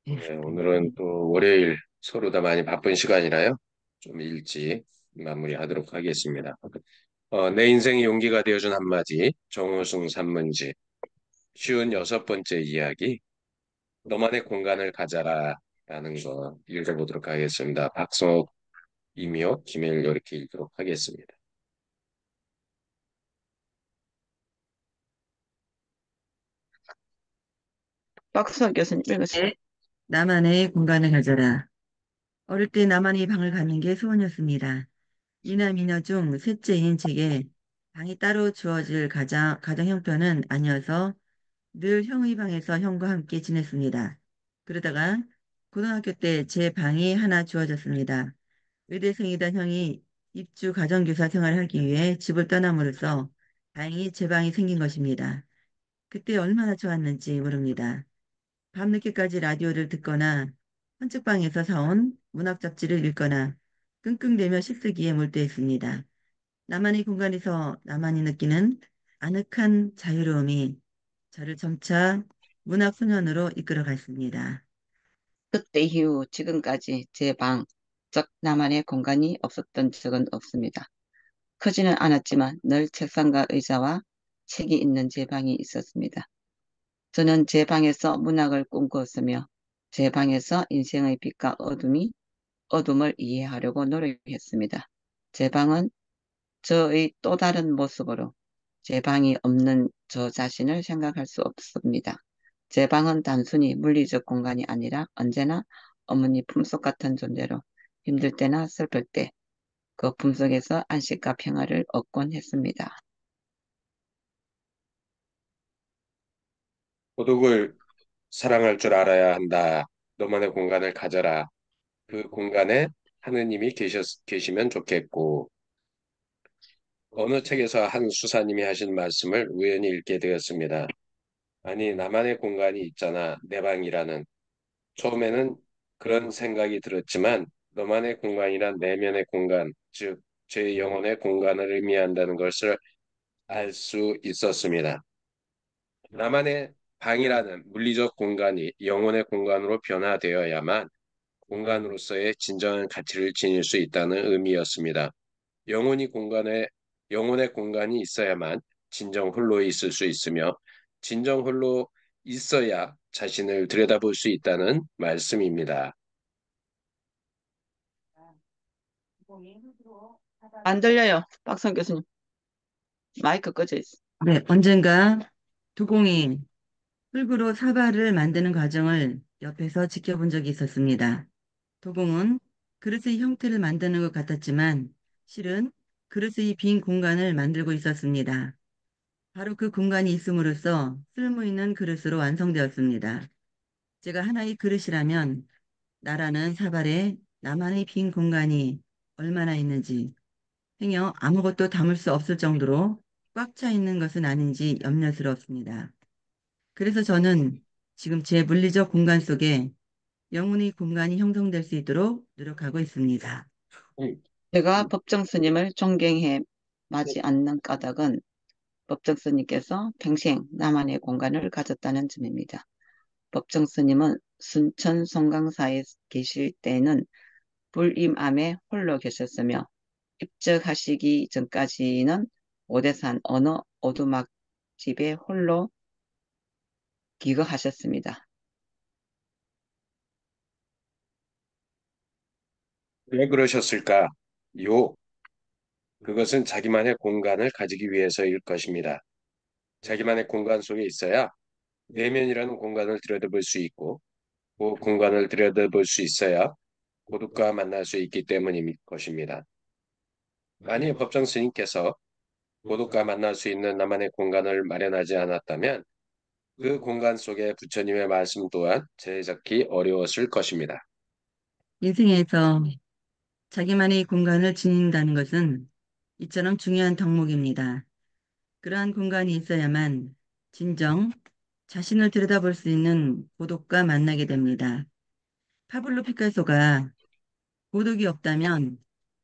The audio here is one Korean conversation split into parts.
네, 오늘은 또 월요일 서로 다 많이 바쁜 시간이라요. 좀 일찍 마무리하도록 하겠습니다. 내 인생의 용기가 되어준 한마디, 정우승 산문지, 쉬운 여섯 번째 이야기, 너만의 공간을 가져라 라는 거 읽어보도록 하겠습니다. 박성옥, 이미호, 김혜일 이렇게 읽도록 하겠습니다. 박수환 교수님 읽으세요. 네, 나만의 공간을 가져라. 어릴 때 나만의 방을 갖는 게 소원이었습니다. 미나 미녀 중 셋째인 제게 방이 따로 주어질 가정 형편은 아니어서 늘 형의 방에서 형과 함께 지냈습니다. 그러다가 고등학교 때 제 방이 하나 주어졌습니다. 의대생이던 형이 입주 가정교사 생활을 하기 위해 집을 떠남으로써 다행히 제 방이 생긴 것입니다. 그때 얼마나 좋았는지 모릅니다. 밤늦게까지 라디오를 듣거나 헌책방에서 사온 문학 잡지를 읽거나 끙끙대며 식쓰기에 몰두했습니다. 나만의 공간에서 나만이 느끼는 아늑한 자유로움이 저를 점차 문학 소년으로 이끌어 갔습니다. 그때 이후 지금까지 제 방, 즉 나만의 공간이 없었던 적은 없습니다. 크지는 않았지만 늘 책상과 의자와 책이 있는 제 방이 있었습니다. 저는 제 방에서 문학을 꿈꾸었으며 제 방에서 인생의 빛과 어둠을 이해하려고 노력했습니다. 제 방은 저의 또 다른 모습으로 제 방이 없는 저 자신을 생각할 수 없습니다. 제 방은 단순히 물리적 공간이 아니라 언제나 어머니 품속 같은 존재로 힘들 때나 슬플 때 그 품속에서 안식과 평화를 얻곤 했습니다. 고독을 사랑할 줄 알아야 한다. 너만의 공간을 가져라. 그 공간에 하느님이 계시면 좋겠고, 어느 책에서 한 수사님이 하신 말씀을 우연히 읽게 되었습니다. 아니, 나만의 공간이 있잖아, 내 방이라는. 처음에는 그런 생각이 들었지만, 너만의 공간이란 내면의 공간, 즉, 제 영혼의 공간을 의미한다는 것을 알 수 있었습니다. 나만의 방이라는 물리적 공간이 영혼의 공간으로 변화되어야만 공간으로서의 진정한 가치를 지닐 수 있다는 의미였습니다. 영혼이 공간에 영혼의 공간이 있어야만 진정 홀로 있을 수 있으며 진정 홀로 있어야 자신을 들여다볼 수 있다는 말씀입니다. 안 들려요, 박성 교수님. 마이크 꺼져 있어. 네, 언젠가 두공이 흙으로 사발을 만드는 과정을 옆에서 지켜본 적이 있었습니다. 도공은 그릇의 형태를 만드는 것 같았지만 실은 그릇의 빈 공간을 만들고 있었습니다. 바로 그 공간이 있음으로써 쓸모 있는 그릇으로 완성되었습니다. 제가 하나의 그릇이라면 나라는 사발에 나만의 빈 공간이 얼마나 있는지 행여 아무것도 담을 수 없을 정도로 꽉 차 있는 것은 아닌지 염려스럽습니다. 그래서 저는 지금 제 물리적 공간 속에 영혼의 공간이 형성될 수 있도록 노력하고 있습니다. 음, 제가 법정 스님을 존경해 마지 않는 까닭은 법정 스님께서 평생 나만의 공간을 가졌다는 점입니다. 법정 스님은 순천 송강사에 계실 때는 불임암에 홀로 계셨으며 입적하시기 전까지는 오대산 어느 오두막집에 홀로 기거하셨습니다. 왜 그러셨을까? 요, 그것은 자기만의 공간을 가지기 위해서일 것입니다. 자기만의 공간 속에 있어야 내면이라는 공간을 들여다볼 수 있고 그 공간을 들여다볼 수 있어야 고독과 만날 수 있기 때문일 것입니다. 만일 법정 스님께서 고독과 만날 수 있는 나만의 공간을 마련하지 않았다면 그 공간 속에 부처님의 말씀 또한 제잡기 어려웠을 것입니다. 인생에서 자기만의 공간을 지닌다는 것은 이처럼 중요한 덕목입니다. 그러한 공간이 있어야만 진정 자신을 들여다볼 수 있는 고독과 만나게 됩니다. 파블로 피카소가 고독이 없다면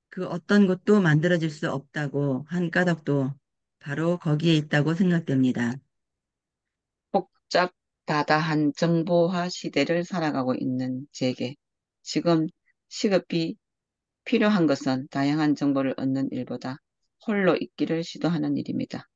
그 어떤 것도 만들어질 수 없다고 한 까닭도 바로 거기에 있다고 생각됩니다. 다다한 정보화 시대를 살아가고 있는 제게 지금 시급히 필요한 것은 다양한 정보를 얻는 일보다 홀로 있기를 시도하는 일입니다.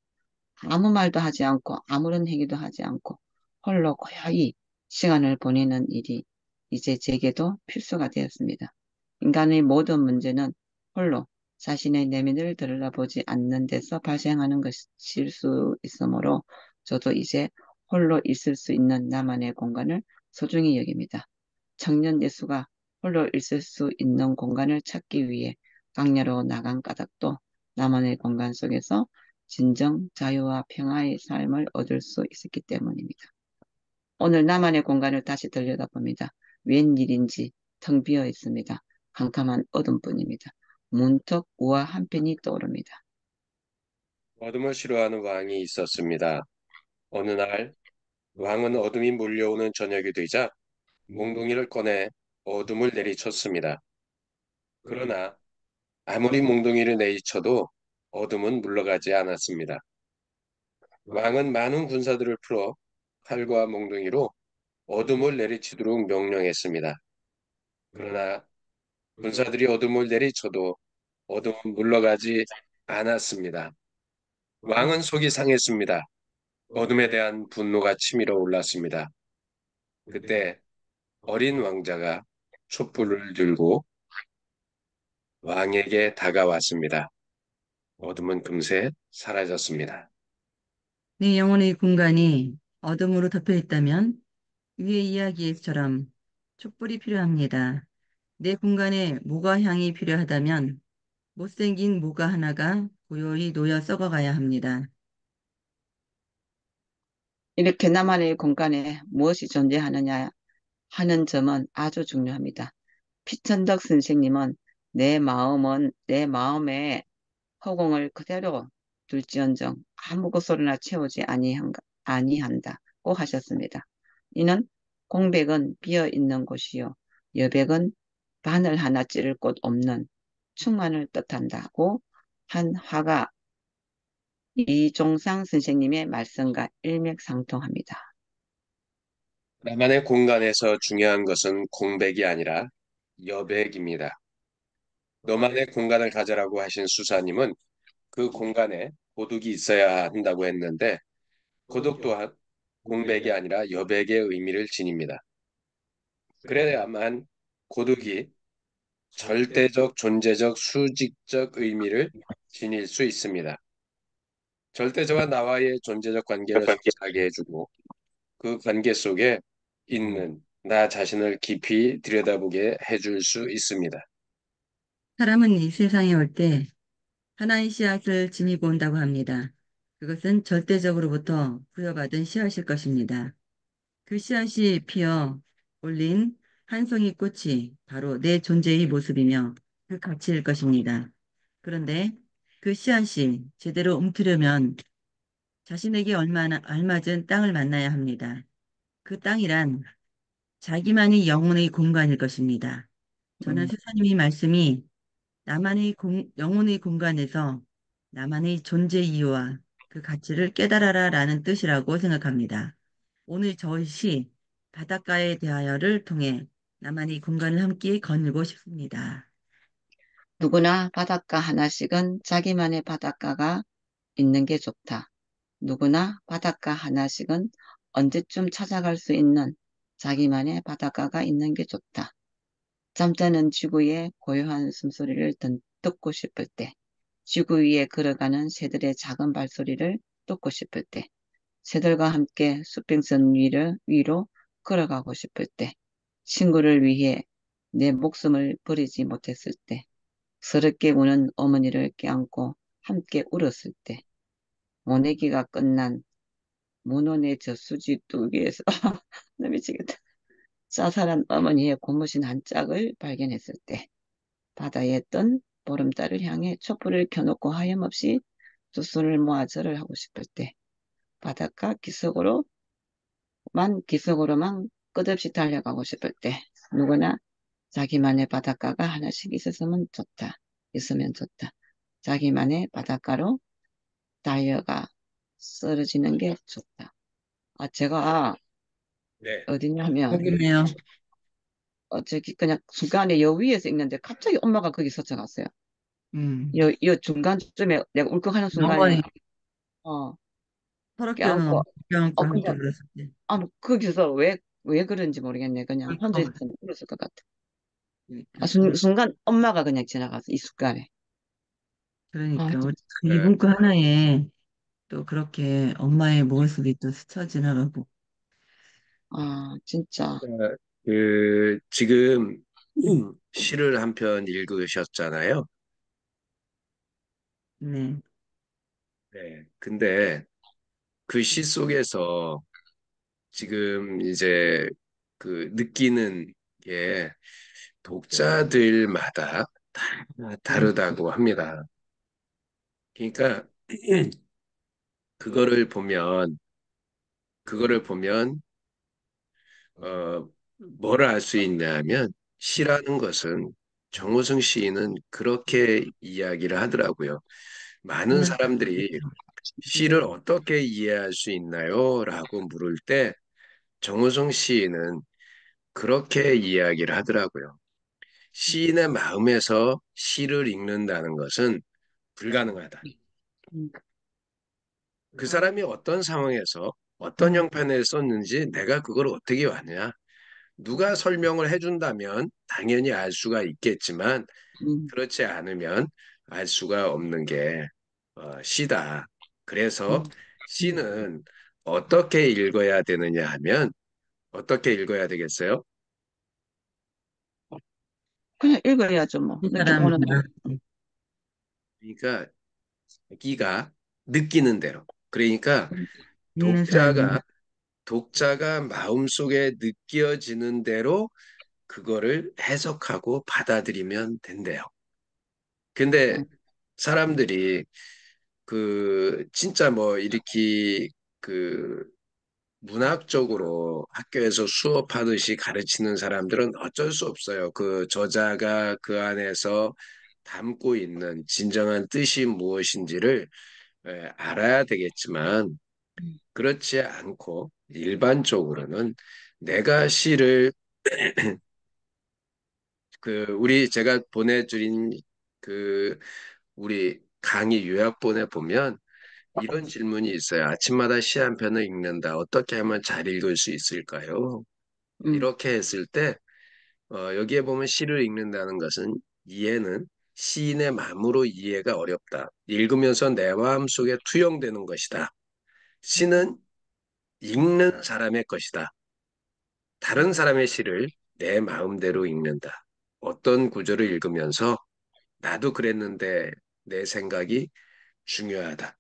아무 말도 하지 않고 아무런 행위도 하지 않고 홀로 고요히 시간을 보내는 일이 이제 제게도 필수가 되었습니다. 인간의 모든 문제는 홀로 자신의 내면을 들여다보지 않는 데서 발생하는 것일 수 있으므로 저도 이제 홀로 있을 수 있는 나만의 공간을 소중히 여깁니다. 청년 예수가 홀로 있을 수 있는 공간을 찾기 위해 강야로 나간 까닭도 나만의 공간 속에서 진정 자유와 평화의 삶을 얻을 수 있었기 때문입니다. 오늘 나만의 공간을 다시 들여다봅니다. 웬일인지 텅 비어 있습니다. 캄캄한 어둠뿐입니다. 문득 우화 한 편이 떠오릅니다. 어둠을 싫어하는 왕이 있었습니다. 어느 날 왕은 어둠이 몰려오는 저녁이 되자 몽둥이를 꺼내 어둠을 내리쳤습니다. 그러나 아무리 몽둥이를 내리쳐도 어둠은 물러가지 않았습니다. 왕은 많은 군사들을 풀어 칼과 몽둥이로 어둠을 내리치도록 명령했습니다. 그러나 군사들이 어둠을 내리쳐도 어둠은 물러가지 않았습니다. 왕은 속이 상했습니다. 어둠에 대한 분노가 치밀어 올랐습니다. 그때 어린 왕자가 촛불을 들고 왕에게 다가왔습니다. 어둠은 금세 사라졌습니다. 내 영혼의 공간이 어둠으로 덮여 있다면 위의 이야기처럼 촛불이 필요합니다. 내 공간에 모가 향이 필요하다면 못생긴 모가 하나가 고요히 놓여 썩어가야 합니다. 이렇게 나만의 공간에 무엇이 존재하느냐 하는 점은 아주 중요합니다. 피천덕 선생님은 내 마음에 허공을 그대로 둘지언정 아무 것으로나 채우지 아니한다고 하셨습니다. 이는 공백은 비어 있는 곳이요 여백은 바늘 하나 찌를 곳 없는 충만을 뜻한다고 한 화가 이종상 선생님의 말씀과 일맥상통합니다. 나만의 공간에서 중요한 것은 공백이 아니라 여백입니다. 너만의 공간을 가져라고 하신 수사님은 그 공간에 고독이 있어야 한다고 했는데 고독 또한 공백이 아니라 여백의 의미를 지닙니다. 그래야만 고독이 절대적, 존재적, 수직적 의미를 지닐 수 있습니다. 절대자와 나와의 존재적 관계를 성찰하게 해주고 그 관계 속에 있는 나 자신을 깊이 들여다보게 해줄 수 있습니다. 사람은 이 세상에 올 때 하나의 씨앗을 지니고 온다고 합니다. 그것은 절대적으로부터 부여받은 씨앗일 것입니다. 그 씨앗이 피어 올린 한 송이 꽃이 바로 내 존재의 모습이며 그 가치일 것입니다. 그런데 그 씨앗이 제대로 움트려면 자신에게 얼마나 알맞은 땅을 만나야 합니다. 그 땅이란 자기만의 영혼의 공간일 것입니다. 저는 스사님의 말씀이 영혼의 공간에서 나만의 존재 이유와 그 가치를 깨달아라 라는 뜻이라고 생각합니다. 오늘 저의 시 바닷가에 대하여를 통해 나만의 공간을 함께 거닐고 싶습니다. 누구나 바닷가 하나씩은 자기만의 바닷가가 있는 게 좋다. 누구나 바닷가 하나씩은 언제쯤 찾아갈 수 있는 자기만의 바닷가가 있는 게 좋다. 잠자는 지구의 고요한 숨소리를 듣고 싶을 때, 지구 위에 걸어가는 새들의 작은 발소리를 듣고 싶을 때, 새들과 함께 수평선 위로 걸어가고 싶을 때, 친구를 위해 내 목숨을 버리지 못했을 때, 서럽게 우는 어머니를 껴안고 함께 울었을 때, 모내기가 끝난 문헌의 저수지 뚜기에서 나 미치겠다. 싸살한 어머니의 고무신 한 짝을 발견했을 때, 바다에 뜬 보름달을 향해 촛불을 켜놓고 하염없이 두 손을 모아 절을 하고 싶을 때, 바닷가 기슭으로만 끝없이 달려가고 싶을 때, 누구나 자기만의 바닷가가 하나씩 있으면 좋다. 자기만의 바닷가로 달려가 쓰러지는 게 좋다. 제가 네. 어디냐면, 거기네요. 저기 그냥 중간에 여 위에서 읽는데 갑자기 엄마가 거기 서쳐갔어요. 음. 여 중간쯤에 내가 울컥하는 순간에, 어머니 어, 서럽게는 깨안고, 껴안고 함께 근데, 울었을 때. 뭐 거기서 왜 그런지 모르겠네. 그냥 혼자 어, 있어서 울었을 것 같아. 그럴, 순간 엄마가 그냥 지나가서 이 순간에. 아, 그러니까 우리 참 네. 이분과 하나에 또 그렇게 엄마의 모습이 또 스쳐 지나가고. 진짜. 지금 시를 한 편 읽으셨잖아요. 네. 네. 근데 그 시 속에서 지금 이제 그 느끼는 게 독자들마다 다 다르다고 합니다. 그러니까 그거를 보면 그거를 보면 뭐를 알 수 있냐면 시라는 것은 정호승 시인은 그렇게 이야기를 하더라고요. 많은 음, 사람들이 시를 어떻게 이해할 수 있나요? 라고 물을 때 정호성 시인은 그렇게 이야기를 하더라고요. 시인의 마음에서 시를 읽는다는 것은 불가능하다. 음, 그 사람이 어떤 상황에서 어떤 형편에 썼는지 내가 그걸 어떻게 아냐? 누가 설명을 해준다면 당연히 알 수가 있겠지만 음, 그렇지 않으면 알 수가 없는 게 시다. 그래서 음. 시는 어떻게 읽어야 되느냐 하면 어떻게 읽어야 되겠어요? 그냥 읽어야죠, 뭐. 이 느낌 사람이 오는 대로. 그러니까 자기가 느끼는 대로. 그러니까 있는 삶. 독자가 마음속에 느껴지는 대로 그거를 해석하고 받아들이면 된대요. 근데 사람들이 진짜 뭐 이렇게 그 문학적으로 학교에서 수업하듯이 가르치는 사람들은 어쩔 수 없어요. 그 저자가 그 안에서 담고 있는 진정한 뜻이 무엇인지를 알아야 되겠지만 그렇지 않고 일반적으로는 내가 시를 제가 보내드린 그 우리 강의 요약본에 보면 이런 질문이 있어요. 아침마다 시 한 편을 읽는다. 어떻게 하면 잘 읽을 수 있을까요? 음, 이렇게 했을 때 여기에 보면 시를 읽는다는 것은 이해는 시인의 마음으로 이해가 어렵다. 읽으면서 내 마음속에 투영되는 것이다. 시는 읽는 사람의 것이다. 다른 사람의 시를 내 마음대로 읽는다. 어떤 구절을 읽으면서 나도 그랬는데 내 생각이 중요하다.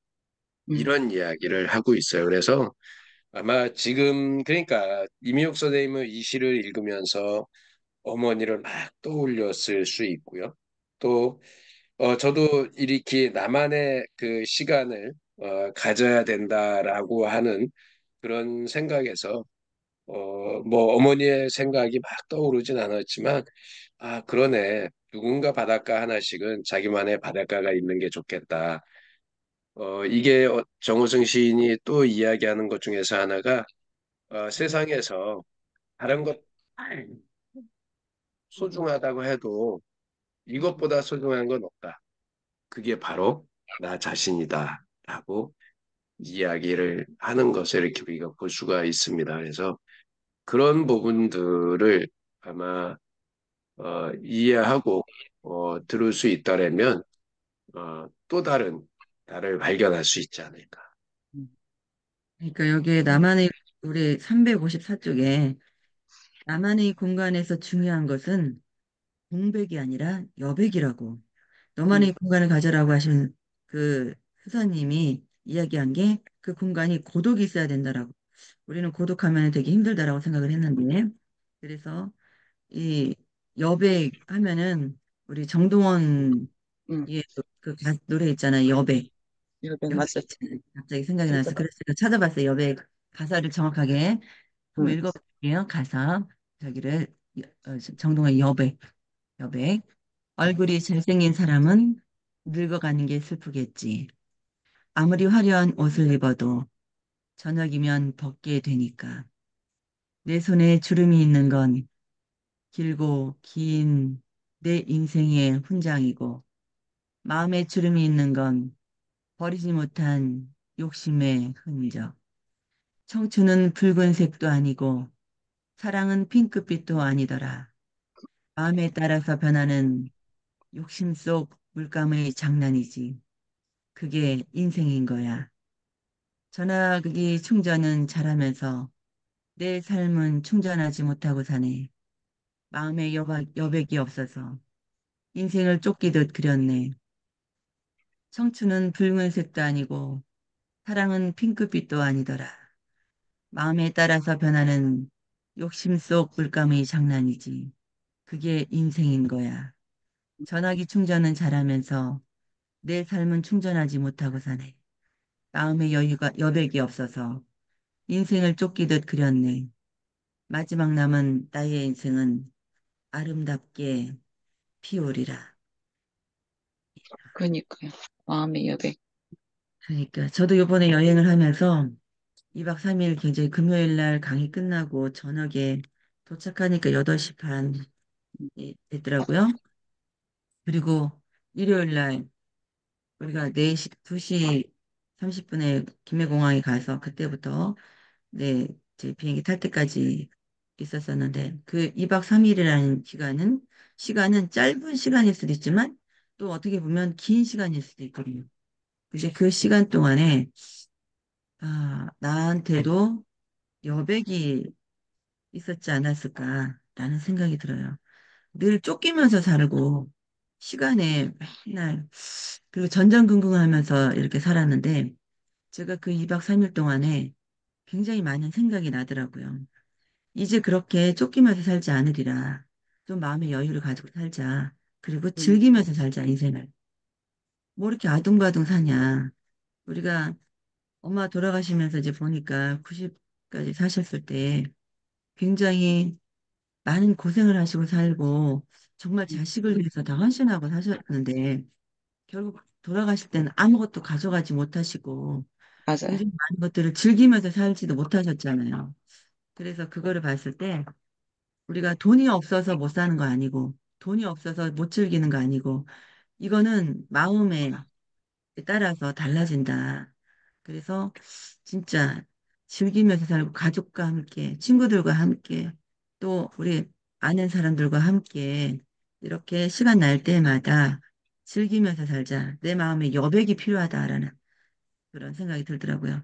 음, 이런 이야기를 하고 있어요. 그래서 아마 지금 그러니까 이미옥 선생님은 이 시를 읽으면서 어머니를 막 떠올렸을 수 있고요. 또 저도 이렇게 나만의 그 시간을 가져야 된다라고 하는 그런 생각에서 뭐 어머니의 생각이 막 떠오르진 않았지만 그러네. 누군가 바닷가 하나씩은 자기만의 바닷가가 있는 게 좋겠다. 이게 정호승 시인이 또 이야기하는 것 중에서 하나가 세상에서 다른 것 소중하다고 해도 이것보다 소중한 건 없다. 그게 바로 나 자신이다. 라고 이야기를 하는 것을 이렇게 우리가 볼 수가 있습니다. 그래서 그런 부분들을 아마 이해하고 들을 수 있다라면 또 다른 나를 발견할 수 있지 않을까. 음, 그러니까 여기에 나만의 우리 354쪽에 나만의 공간에서 중요한 것은 공백이 아니라 여백이라고. 음, 너만의 공간을 가져라고 하신 그 수사님이 이야기한 게 그 공간이 고독이 있어야 된다라고. 우리는 고독하면 되게 힘들다라고 생각을 했는데 그래서 이 여백 하면은 우리 정동원 음. 예, 노래 있잖아요. 여백. 이렇게 여백 맞죠. 갑자기 생각이 났어. 그래서 제가 찾아봤어요. 여백 가사를 정확하게 한번 음, 읽어볼게요. 가사 저기를 정동원 여백. 여백. 얼굴이 잘생긴 사람은 늙어가는 게 슬프겠지. 아무리 화려한 옷을 입어도 저녁이면 벗게 되니까. 내 손에 주름이 있는 건 길고 긴 내 인생의 훈장이고, 마음에 주름이 있는 건 버리지 못한 욕심의 흔적. 청춘은 붉은색도 아니고, 사랑은 핑크빛도 아니더라. 마음에 따라서 변하는 욕심 속 물감의 장난이지. 그게 인생인 거야. 전화기 충전은 잘하면서 내 삶은 충전하지 못하고 사네. 마음에 여백이 없어서 인생을 쫓기듯 그렸네. 청춘은 붉은색도 아니고 사랑은 핑크빛도 아니더라. 마음에 따라서 변하는 욕심 속 물감의 장난이지. 그게 인생인 거야. 전화기 충전은 잘하면서 내 삶은 충전하지 못하고 사네. 마음의 여백이 없어서 인생을 쫓기듯 그렸네. 마지막 남은 나의 인생은 아름답게 피우리라. 그러니까요. 마음의 여백. 그러니까 저도 이번에 여행을 하면서 2박 3일 굉장히 금요일 날 강의 끝나고 저녁에 도착하니까 8시 반 됐더라고요. 그리고 일요일 날 우리가 4시, 2시 30분에 김해공항에 가서 그때부터 네, 제 비행기 탈 때까지 있었었는데 그 2박 3일이라는 시간은 짧은 시간일 수도 있지만 또 어떻게 보면 긴 시간일 수도 있거든요. 이제 그 시간 동안에 나한테도 여백이 있었지 않았을까라는 생각이 들어요. 늘 쫓기면서 살고 시간에 맨날 그리고 전전긍긍하면서 이렇게 살았는데 제가 그 2박 3일 동안에 굉장히 많은 생각이 나더라고요. 이제 그렇게 쫓기면서 살지 않으리라. 좀 마음의 여유를 가지고 살자. 그리고 음, 즐기면서 살자, 인생을. 뭐 이렇게 아둥바둥 사냐. 우리가 엄마 돌아가시면서 이제 보니까 90까지 사셨을 때 굉장히 많은 고생을 하시고 살고 정말 자식을 위해서 다 헌신하고 사셨는데 결국 돌아가실 때는 아무것도 가져가지 못하시고 맞아요. 굉장히 많은 것들을 즐기면서 살지도 못하셨잖아요. 그래서 그거를 봤을 때 우리가 돈이 없어서 못 사는 거 아니고 돈이 없어서 못 즐기는 거 아니고 이거는 마음에 따라서 달라진다. 그래서 진짜 즐기면서 살고 가족과 함께 친구들과 함께 또 우리 아는 사람들과 함께 이렇게 시간 날 때마다 즐기면서 살자. 내 마음에 여백이 필요하다라는 그런 생각이 들더라고요.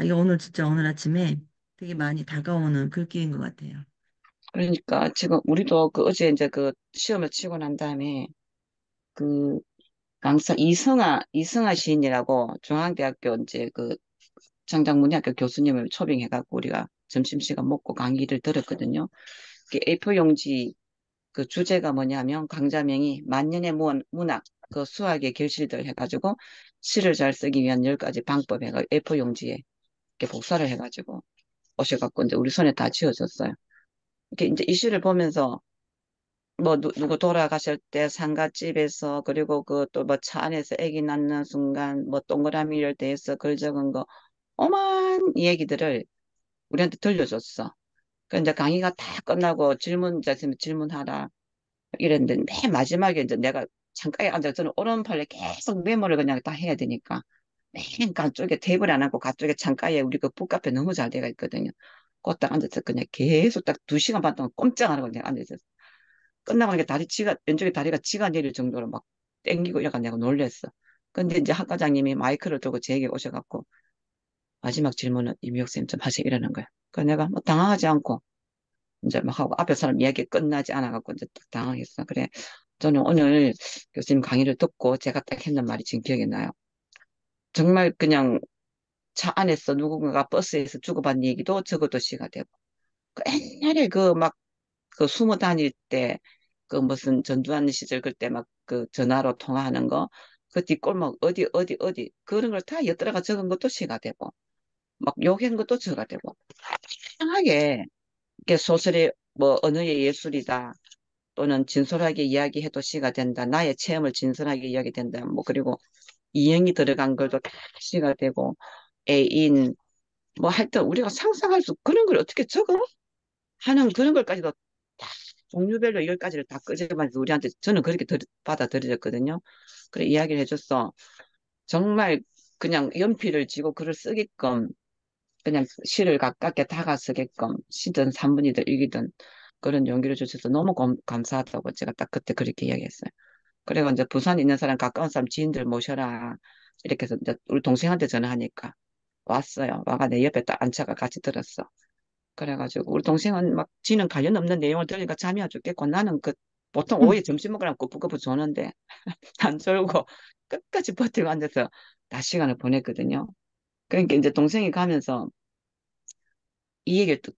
이게 오늘 진짜 오늘 아침에 되게 많이 다가오는 글귀인 것 같아요. 그러니까 지금 우리도 그 어제 이제 그 시험을 치고 난 다음에 그 이성아 시인이라고 중앙대학교 이제 그 장장문의학교 교수님을 초빙해갖고 우리가 점심시간 먹고 강의를 들었거든요. 그 A4 용지 그 주제가 뭐냐면 강자명이 만년의 문학 그 수학의 결실들 해가지고 시를 잘 쓰기 위한 10가지 방법 해가지고 A4 용지에 이렇게 복사를 해가지고 오셔갖고 이제 우리 손에 다 쥐어줬어요. 이렇게 이제 이 시를 보면서 뭐 누구 돌아가실 때 상갓집에서 그리고 그 또 뭐 차 안에서 아기 낳는 순간 뭐 동그라미를 대해서 글 적은 거 오만 얘기들을 우리한테 들려줬어. 그 이제 강의가 다 끝나고 질문자 있으면 질문하라 이랬는데 맨 마지막에 이제 내가 창가에 앉아 저는 오른팔에 계속 메모를 그냥 다 해야 되니까 맨 가쪽에 테이블에 안 앉고 가쪽에 창가에 우리 그 북카페 너무 잘 돼가 있거든요. 그딱 앉아서 그냥 계속 딱 2시간 반 동안 꼼짝 안 하고 그냥 앉아있었어. 끝나고 나니까 왼쪽에 다리가 지가 내릴 정도로 막 땡기고 약간 내가 놀랬어. 근데 이제 학과장님이 마이크를 들고 제게 오셔갖고 마지막 질문은 임미옥 쌤 좀 하세요 이러는 거야. 그 내가 뭐 당황하지 않고 이제 막 하고 앞에 사람 이야기 끝나지 않아갖고 이제 딱 당황했어. 그래 저는 오늘 교수님 강의를 듣고 제가 딱 했는 말이 지금 기억이 나요. 정말 그냥 차 안에서 누군가가 버스에서 주고받는 얘기도 적어도 시가 되고 그 옛날에 그 막 그 수모 다닐 때 그 무슨 전두환 시절 그때 막 그 전화로 통화하는 거 그 뒷골목 어디 그런 걸 다 엿들어가 적은 것도 시가 되고 막 욕한 것도 시가 되고 다양하게 이게 소설이 뭐 언어의 예술이다 또는 진솔하게 이야기해도 시가 된다 나의 체험을 진솔하게 이야기된다 뭐 그리고 이행이 들어간 걸도 다 시가 되고 애인 뭐 하여튼 우리가 상상할 수 그런 걸 어떻게 적어? 하는 그런 걸까지도 다 종류별로 이걸까지를 다 끄집어내서 우리한테 저는 그렇게 받아들여졌거든요. 그래 이야기를 해줬어. 정말 그냥 연필을 쥐고 글을 쓰게끔 그냥 시를 가깝게 다가 쓰게끔 시든 산문이든 일기든 그런 용기를 주셔서 너무 감사하다고 제가 딱 그때 그렇게 이야기했어요. 그래가 이제 부산에 있는 사람 가까운 사람 지인들 모셔라 이렇게 해서 이제 우리 동생한테 전화하니까 왔어요. 와가 내 옆에 딱 앉혀가 같이 들었어. 그래가지고 우리 동생은 막 지는 관련 없는 내용을 들으니까 잠이 안 죽겠고 나는 그 보통 오후에 점심 먹으라면 꾸벅꾸벅 조는데 안 졸고 끝까지 버티고 앉아서 낮 시간을 보냈거든요. 그러니까 이제 동생이 가면서 이 얘기를 또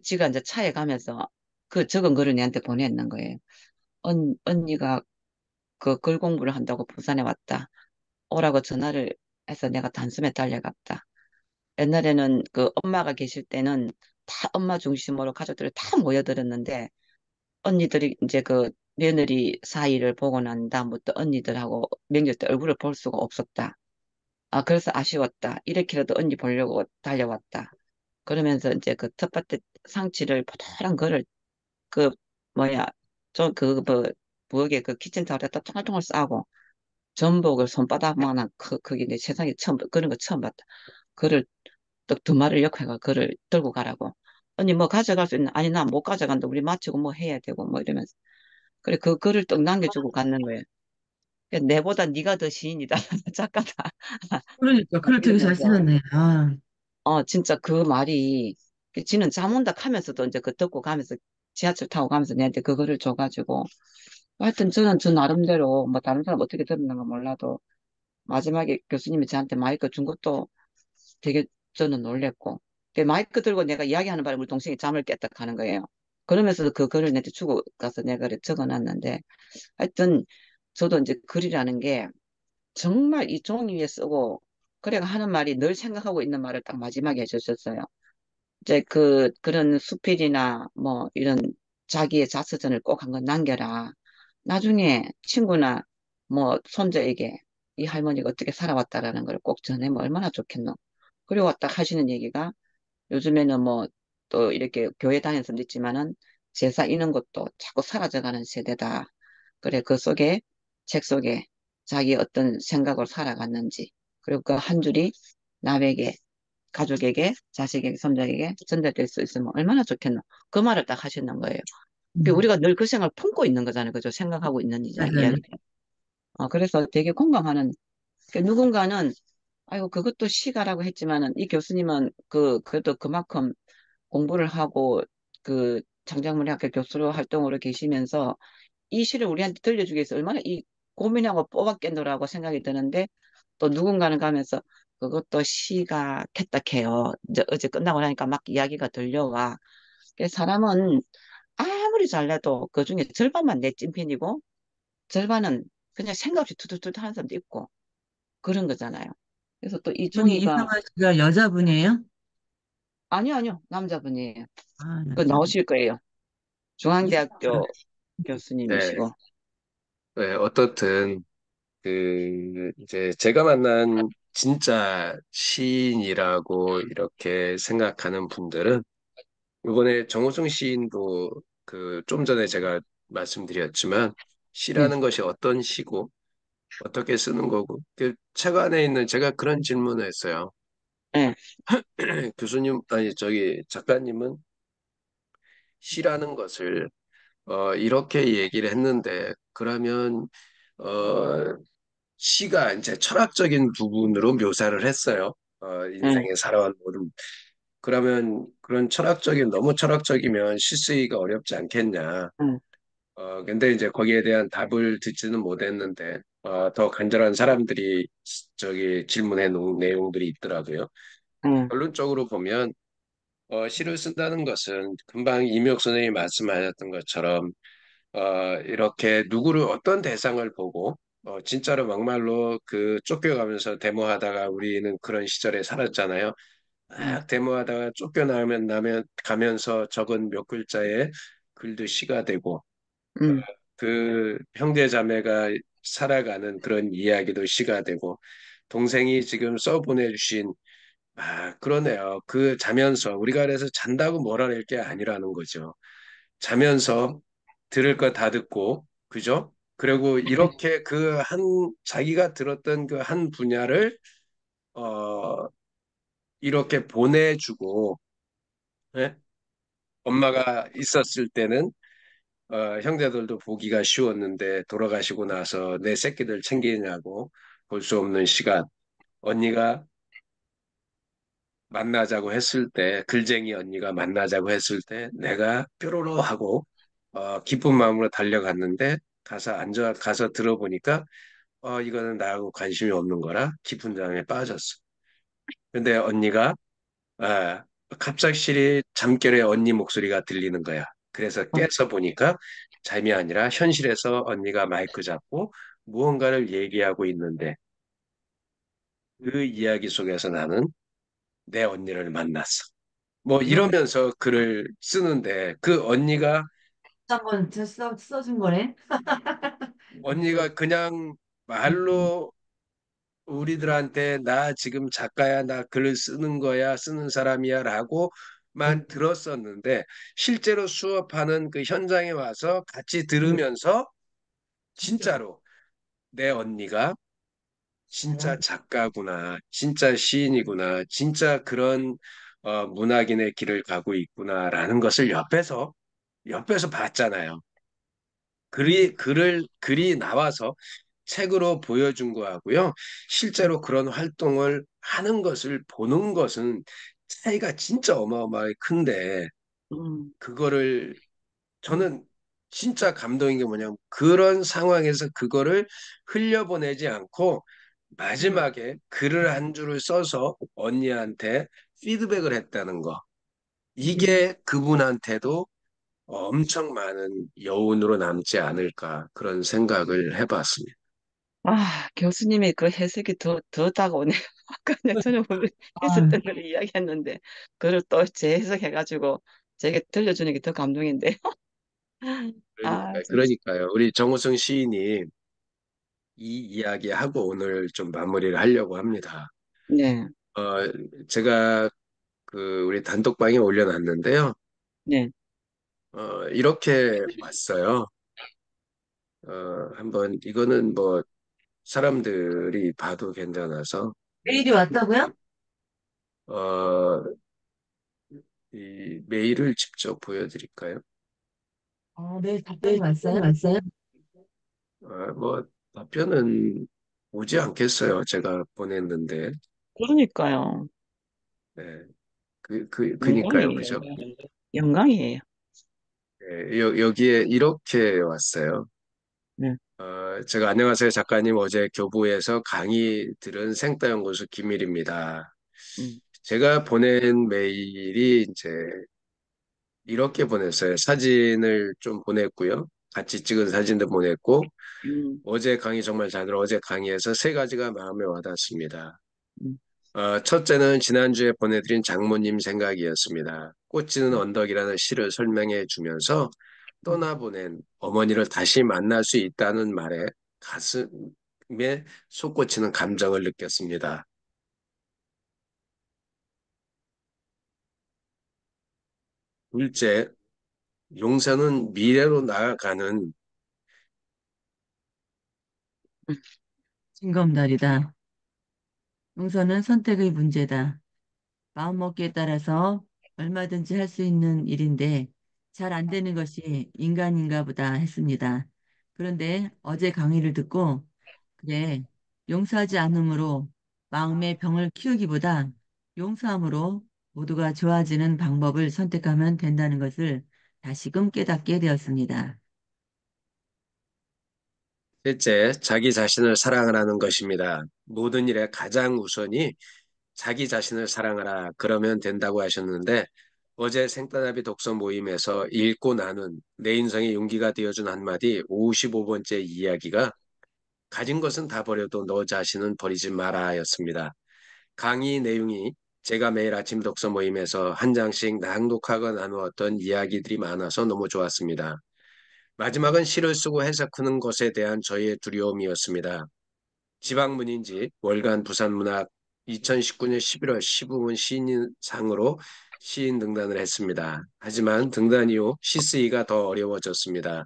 지가 이제 차에 가면서 그 적은 글을 내한테 보냈는 거예요. 언니가 그 글 공부를 한다고 부산에 왔다. 오라고 전화를 해서 내가 단숨에 달려갔다. 옛날에는 그 엄마가 계실 때는 다 엄마 중심으로 가족들이 다 모여들었는데 언니들이 이제 그 며느리 사이를 보고 난 다음부터 언니들하고 명절 때 얼굴을 볼 수가 없었다. 아, 그래서 아쉬웠다. 이렇게라도 언니 보려고 달려왔다. 그러면서 이제 그 텃밭에 상치를 포도란 거를 그 뭐야 저그 뭐 부엌에 그 키친타올에다 통알통알 싸고 전복을 손바닥만한 그게 내 세상에 처음 그런 거 처음 봤다. 그를 또 두 마리를 역해가 그를 들고 가라고. 언니 뭐 가져갈 수 있나? 아니 나 못 가져간다. 우리 마치고 뭐 해야 되고 뭐 이러면서. 그래 그 글을 떡 남겨주고 갔는 거예요. 내보다 네가 더 시인이다. 작가다. 그러니까 막 글을 되게 잘 이러면서 쓰셨네. 아, 진짜 그 말이 지는 잠 온다 하면서도 이제 그 듣고 가면서 지하철 타고 가면서 내한테 그거를 줘가지고 하여튼 저는 저 나름대로 뭐 다른 사람 어떻게 들었는가 몰라도 마지막에 교수님이 저한테 마이크 준 것도 되게 저는 놀랬고 마이크 들고 내가 이야기하는 바람에 우리 동생이 잠을 깼다 하는 거예요. 그러면서도 그 글을 내한테 주고 가서 내가 그래 적어놨는데 하여튼 저도 이제 글이라는 게 정말 이 종이 위에 쓰고 그래가 하는 말이 늘 생각하고 있는 말을 딱 마지막에 해주셨어요. 이제 그런 수필이나 뭐 이런 자기의 자서전을 꼭 한 건 남겨라. 나중에 친구나 뭐 손자에게 이 할머니가 어떻게 살아왔다라는 걸 꼭 전해면 얼마나 좋겠노. 그리고 딱 하시는 얘기가 요즘에는 뭐 또 이렇게 교회 다녀서 있지만은 제사 이는 것도 자꾸 사라져가는 세대다. 그래, 그 속에, 책 속에 자기 어떤 생각으로 살아갔는지, 그리고 그 한 줄이 남에게, 가족에게, 자식에게, 손자에게 전달될 수 있으면 얼마나 좋겠노. 그 말을 딱 하시는 거예요. 그 음, 우리가 늘 그 생각을 품고 있는 거잖아요. 그죠? 생각하고 있는 맞아요. 이야기. 그래서 되게 공감하는, 그 누군가는, 아이고, 그것도 시가라고 했지만은, 이 교수님은 그래도 그만큼 공부를 하고, 장작문학교 교수로 활동으로 계시면서, 이 시를 우리한테 들려주기 위해서 얼마나 이 고민하고 뽑았겠노라고 생각이 드는데, 또 누군가는 가면서, 그것도 시가 겠다해요. 이제 어제 끝나고 나니까 막 이야기가 들려와. 사람은 아무리 잘해도 그 중에 절반만 내 찐팬이고, 절반은 그냥 생각 없이 투투투 하는 사람도 있고, 그런 거잖아요. 그래서 또 이 여기 종이가, 이성아 씨가 여자분이에요? 아니요, 아니요, 남자분이에요. 아, 그 여자분. 나오실 거예요. 이성아 중앙대학교 네, 교수님이시고, 네, 어떻든 이제 제가 만난 진짜 시인이라고 이렇게 생각하는 분들은 이번에 정호승 시인도 그 좀 전에 제가 말씀드렸지만 네, 시라는 것이 어떤 시고 어떻게 쓰는 거고 그 책 안에 있는 제가 그런 질문을 했어요. 네, 교수님 아니 저기 작가님은 시라는 것을 이렇게 얘기를 했는데 그러면 어, 시가 이제 철학적인 부분으로 묘사를 했어요. 네, 인생에 살아온 모든. 그러면 그런 철학적인 너무 철학적이면 시 쓰기가 어렵지 않겠냐. 네, 근데 이제 거기에 대한 답을 듣지는 못했는데 더 간절한 사람들이 저기 질문해 놓은 내용들이 있더라고요. 네, 결론적으로 보면 시를 쓴다는 것은 금방 이미혁 선생님이 말씀하셨던 것처럼 이렇게 누구를 어떤 대상을 보고 진짜로 막말로 그 쫓겨가면서 데모하다가 우리는 그런 시절에 살았잖아요. 네, 막 데모하다가 쫓겨나면 나면 가면서 적은 몇 글자의 글도 시가 되고 음, 그 형제 자매가 살아가는 그런 이야기도 시가 되고 동생이 지금 써보내주신 그러네요. 그 자면서 우리가 그래서 잔다고 몰아낼 게 아니라는 거죠. 자면서 들을 거 다 듣고, 그죠? 그리고 이렇게 자기가 들었던 그 한 분야를, 어, 이렇게 보내주고, 예? 엄마가 있었을 때는, 형제들도 보기가 쉬웠는데, 돌아가시고 나서 내 새끼들 챙기냐고 볼 수 없는 시간, 언니가 만나자고 했을 때, 글쟁이 언니가 만나자고 했을 때, 내가 뾰로로 하고, 기쁜 마음으로 달려갔는데, 가서 들어보니까, 이거는 나하고 관심이 없는 거라 깊은 잠에 빠졌어. 근데 언니가, 아, 갑작스레 잠결에 언니 목소리가 들리는 거야. 그래서 어, 깨서 보니까 잠이 아니라 현실에서 언니가 마이크 잡고 무언가를 얘기하고 있는데, 그 이야기 속에서 나는 내 언니를 만났어. 뭐 이거 이러면서 글을 쓰는데 그 한번 써준 거네. 언니가 그냥 말로 우리들한테 나 지금 작가야, 나 글을 쓰는 거야, 쓰는 사람이야 라고만 들었었는데 실제로 수업하는 그 현장에 와서 같이 들으면서 진짜로 내 언니가 진짜 작가구나, 진짜 시인이구나, 진짜 그런 문학인의 길을 가고 있구나라는 것을 옆에서 봤잖아요. 글이 나와서 책으로 보여준 거하고요. 실제로 그런 활동을 하는 것을 보는 것은 차이가 진짜 어마어마하게 큰데, 음, 그거를 저는 진짜 감동인 게 뭐냐면 그런 상황에서 그거를 흘려보내지 않고 마지막에 글을 한 줄을 써서 언니한테 피드백을 했다는 거. 이게 그분한테도 엄청 많은 여운으로 남지 않을까 그런 생각을 해봤습니다. 교수님의 그 해석이 더 다가오네요. 아까 저는 아, 있었던 걸 이야기했는데, 그걸 또 재해석해가지고 제게 들려주는 게 더 감동인데요. 참. 그러니까요. 우리 정호성 시인이 이 이야기하고 오늘 좀 마무리를 하려고 합니다. 네, 제가 우리 단톡방에 올려놨는데요. 네. 이렇게 왔어요. 한번 이거는 뭐 사람들이 봐도 괜찮아서 메일이 왔다고요? 어, 이 메일을 직접 보여드릴까요? 메일 답변이 왔어요? 뭐 답변은 오지 않겠어요. 제가 보냈는데. 그러니까요. 네. 그니까요. 영광이에요. 그죠? 영광이에요. 네, 여기에 이렇게 왔어요. 네. 제가 안녕하세요 작가님 어제 교부에서 강의 들은 생따연구소 김일입니다. 음, 제가 보낸 메일이 이제 이렇게 보냈어요. 사진을 좀 보냈고요. 같이 찍은 사진도 보냈고 음, 어제 강의 정말 잘 들어 어제 강의에서 세 가지가 마음에 와닿습니다. 음, 첫째는 지난주에 보내드린 장모님 생각이었습니다. 꽃지는 음, 언덕이라는 시를 설명해 주면서 음. 떠나보낸 어머니를 다시 만날 수 있다는 말에 가슴에 솟구치는 감정을 느꼈습니다. 둘째, 용서는 미래로 나아가는 징검다리다. 용서는 선택의 문제다. 마음먹기에 따라서 얼마든지 할 수 있는 일인데 잘 안 되는 것이 인간인가 보다 했습니다. 그런데 어제 강의를 듣고 그래, 용서하지 않음으로 마음의 병을 키우기보다 용서함으로 모두가 좋아지는 방법을 선택하면 된다는 것을 다시금 깨닫게 되었습니다. 셋째, 자기 자신을 사랑하라는 것입니다. 모든 일에 가장 우선이 자기 자신을 사랑하라 그러면 된다고 하셨는데 어제 생따나비 독서 모임에서 읽고 나눈 내 인생의 용기가 되어준 한마디 55번째 이야기가 가진 것은 다 버려도 너 자신은 버리지 마라 였습니다. 강의 내용이 제가 매일 아침 독서 모임에서 한 장씩 낭독하고 나누었던 이야기들이 많아서 너무 좋았습니다. 마지막은 시를 쓰고 해석하는 것에 대한 저희의 두려움이었습니다. 지방문인지 월간 부산문학 2019년 11월 시부문 시인상으로 시인 등단을 했습니다. 하지만 등단 이후 시 쓰기가 더 어려워졌습니다.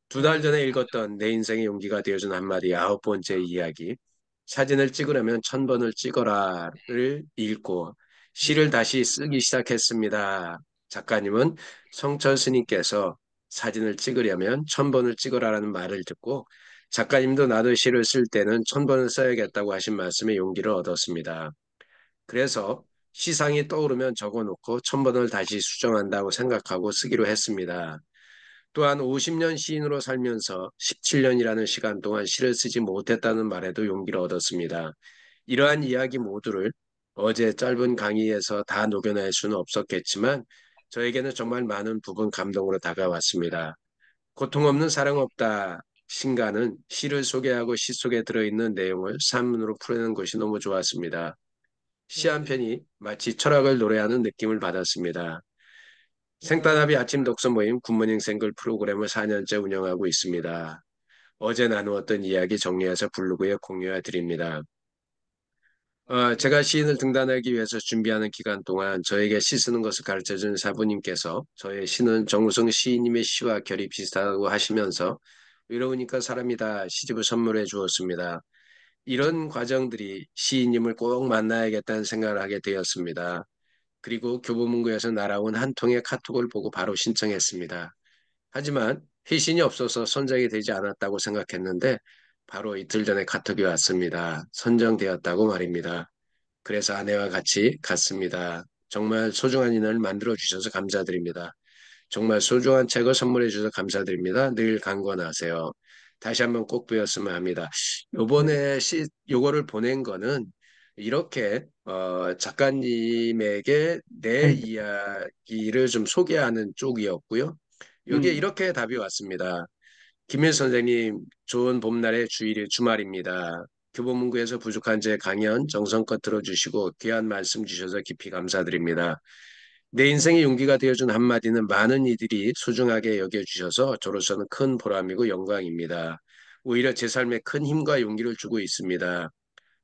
2달 전에 읽었던 내 인생의 용기가 되어준 한마디 9번째 이야기. 사진을 찍으려면 1000번을 찍어라를 읽고 시를 다시 쓰기 시작했습니다. 작가님은 성철 스님께서 사진을 찍으려면 1000번을 찍어라라는 말을 듣고 작가님도 나도 시를 쓸 때는 1000번을 써야겠다고 하신 말씀에 용기를 얻었습니다. 그래서 시상이 떠오르면 적어놓고 1000번을 다시 수정한다고 생각하고 쓰기로 했습니다. 또한 50년 시인으로 살면서 17년이라는 시간 동안 시를 쓰지 못했다는 말에도 용기를 얻었습니다. 이러한 이야기 모두를 어제 짧은 강의에서 다 녹여낼 수는 없었겠지만 저에게는 정말 많은 부분 감동으로 다가왔습니다. 고통 없는 사랑 없다. 신가는 시를 소개하고 시 속에 들어있는 내용을 산문으로 풀어내는 것이 너무 좋았습니다. 시 한 편이 마치 철학을 노래하는 느낌을 받았습니다. 생따나비 아침 독서 모임 굿모닝 생글 프로그램을 4년째 운영하고 있습니다. 어제 나누었던 이야기 정리해서 블로그에 공유해 드립니다. 제가 시인을 등단하기 위해서 준비하는 기간 동안 저에게 시 쓰는 것을 가르쳐준 사부님께서 저의 시는 정우성 시인님의 시와 결이 비슷하다고 하시면서 외로우니까 사람이다 시집을 선물해 주었습니다. 이런 과정들이 시인님을 꼭 만나야겠다는 생각을 하게 되었습니다. 그리고 교보문고에서 날아온 한 통의 카톡을 보고 바로 신청했습니다. 하지만 회신이 없어서 선정이 되지 않았다고 생각했는데 바로 이틀 전에 카톡이 왔습니다. 선정되었다고 말입니다. 그래서 아내와 같이 갔습니다. 정말 소중한 인연을 만들어 주셔서 감사드립니다. 정말 소중한 책을 선물해 주셔서 감사드립니다. 늘 강권하세요. 다시 한번 꼭 배웠으면 합니다. 요거를 보낸 거는 이렇게 작가님에게 내 네. 이야기를 좀 소개하는 쪽이었고요. 여기에 음, 이렇게 답이 왔습니다. 김일 선생님, 좋은 봄날의 주일이 주말입니다. 교보문고에서 부족한 제 강연 정성껏 들어주시고 귀한 말씀 주셔서 깊이 감사드립니다. 내 인생의 용기가 되어준 한마디는 많은 이들이 소중하게 여겨주셔서 저로서는 큰 보람이고 영광입니다. 오히려 제 삶에 큰 힘과 용기를 주고 있습니다.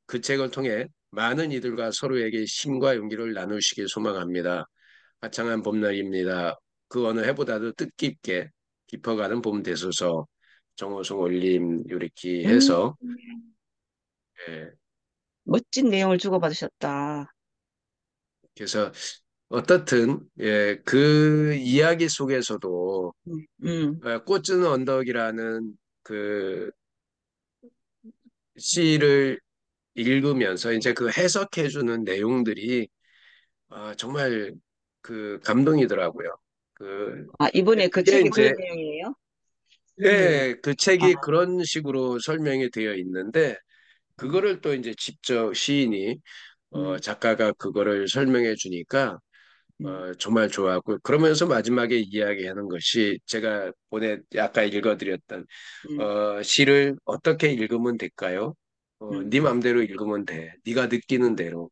그 책을 통해 많은 이들과 서로에게 힘과 용기를 나누시길 소망합니다. 화창한 봄날입니다. 그 어느 해보다도 뜻깊게 깊어가는 봄 되소서. 정호성 올림 요렇게 음, 해서 예, 멋진 내용을 주고받으셨다. 그래서 어떻든 그 이야기 속에서도 음, 음, 꽃은 언덕이라는 그 시를 읽으면서 이제 그 해석해주는 내용들이 정말 그 감동이더라고요. 그 이번에 그 그게 책이 이제 그런 내용이에요? 네. 그 아, 책이 그런 식으로 설명이 되어 있는데 음, 그거를 또 이제 직접 시인이 음, 작가가 그거를 설명해 주니까 음, 정말 좋았고 그러면서 마지막에 이야기하는 것이 제가 아까 읽어드렸던 음, 시를 어떻게 읽으면 될까요? 네 음, 맘대로 읽으면 돼. 네가 느끼는 대로.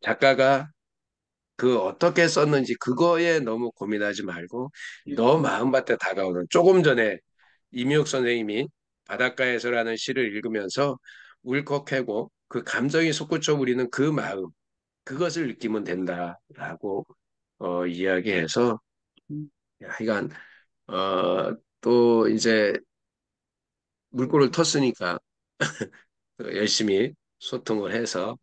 작가가 그 어떻게 썼는지 그거에 너무 고민하지 말고 너 음, 마음밭에 다가오는 조금 전에 이미옥 선생님이 바닷가에서라는 시를 읽으면서 울컥하고 그 감정이 솟구쳐 오르는 그 마음 그것을 느끼면 된다라고 이야기해서 음, 하여간 또 이제 물꼬를 텄으니까 열심히 소통을 해서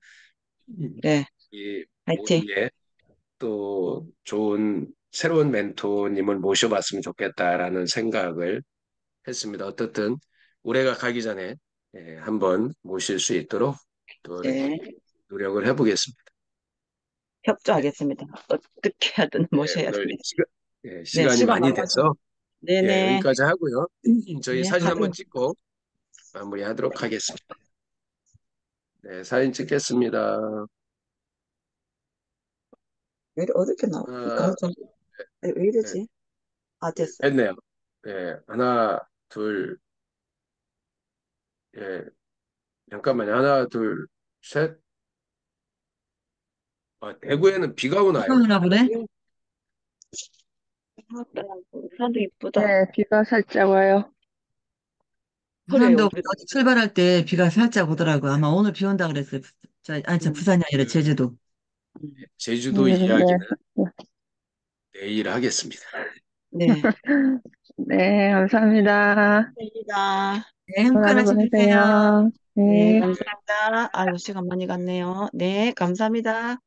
그래, 이 화이팅. 모든 게 또 좋은 새로운 멘토님을 모셔봤으면 좋겠다라는 생각을 했습니다. 어떻든 올해가 가기 전에 한번 모실 수 있도록 또 이렇게 네, 노력을 해보겠습니다. 네, 협조하겠습니다. 어떻게 하든 오늘 모셔야 됩니다. 네, 시간이 시간 많이 많아서. 돼서 네네. 여기까지 하고요. 저희 네, 사진 다들, 한번 찍고 마무리하도록 하겠습니다. 네, 사진 찍겠습니다. 왜 어떻게 나와? 하나, 감정, 왜 네, 이러지? 됐어요. 됐네요. 네, 하나, 둘, 예, 잠깐만요. 하나, 둘, 셋. 대구에는 비가 오나요? 처음이나 보네? 사람도 이쁘다. 네, 비가 살짝 와요. 그래요, 부산도 우리. 어제 출발할 때 비가 살짝 오더라고. 아마 오늘 비 온다 그랬어요. 저 음, 부산이 아니라 그 제주도. 음. 제주도 네. 이야기는 내일 하겠습니다. 네. 네, 감사합니다. 감사합니다. 네, 좋은 행복한 하루 하루 되세요. 보내세요. 네, 네. 감사합니다. 아유, 시간 많이 갔네요. 네, 감사합니다.